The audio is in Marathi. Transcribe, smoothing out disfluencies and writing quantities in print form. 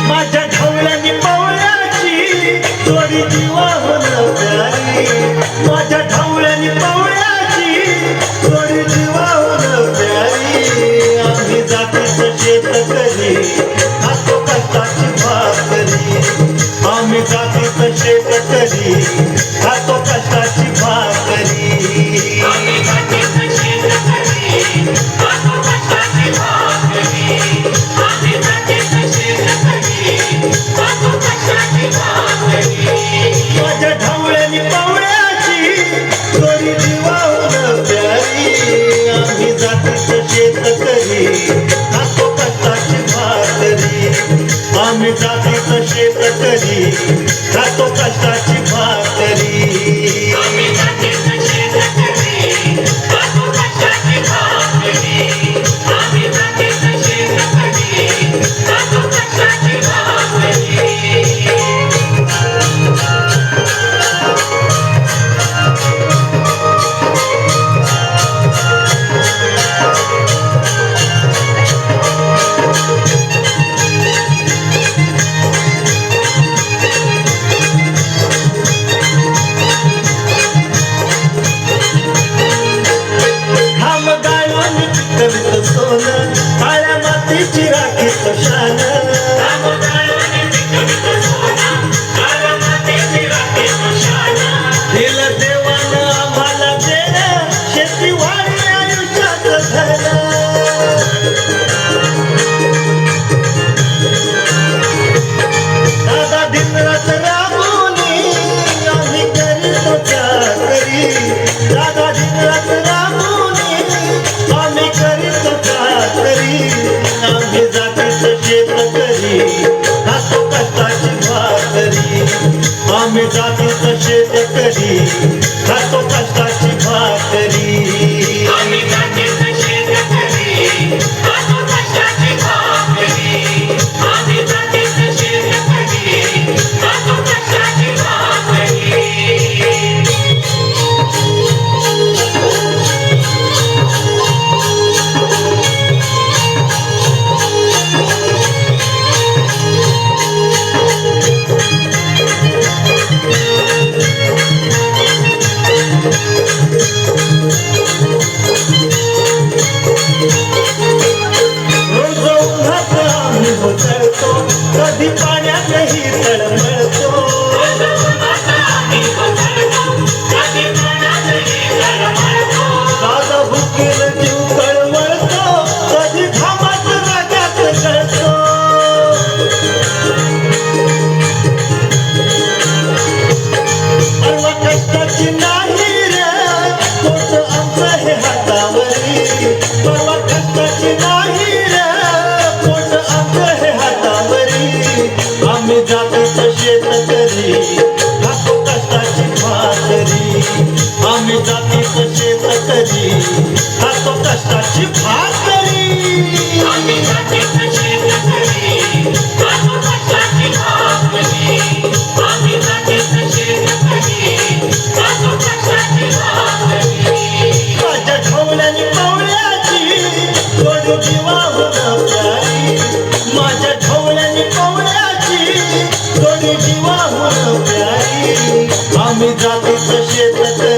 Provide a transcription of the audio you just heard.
माझ्या ढवळ्यानी पवळ्याची जोडी जीवाहून प्यारी, माझ्या ढवळ्यानी पवळ्याची जोडी जीवाहून प्यारी. आम्ही जातीचं शेतकरी खातो कष्टाची भाकरी, आम्ही जातीचं शेतकरी खातो कष्टाची भाकरी. माझ्या ढवळ्यानी पवळ्याची जोडी जीवाहून प्यारी, आम्ही जातीचं शेतकरी खातो कष्टाची भाकरी, आम्ही जातीचं शेतकरी खातो कष्टाची भाकरी. काळ्या मातीची राखीत शान, दिलं देवानं आम्हाला देणं शेतीवाडी आयुष्यात धन. दादा दिनरात राबूनी आम्ही करीतो चाकरी, दादा दिनरात राबूनी आम्ही करीतो चाकरी. आम्ही जातीचं शेतकरी खातो कष्टाची भाकरी, आम्ही जातीचं शेतकरी खातो कष्टाची भाकरी. कधी पाण्यातही तळमळतो, दादा भुकेला जीव कळवळतो, कधी घामात रागात कळतो. परवा कष्टाची नाही रे पोट आमचं हे हातावरी, परवा कष्टाची नाही रे पोट आमचं हे हातावरी. आम्ही जातीचं शेतकरी खातो कष्टाची भाकरी, आम्ही जातीचं शेतकरी खातो कष्टाची भाकरी. माझ्या ढवळ्यानी पवळ्याची जोडी जीवाहून प्यारी, माझ्या ढवळ्यानी पवळ्याची जोडी जीवाहून प्यारी. आम्ही जातीचं शेतकरी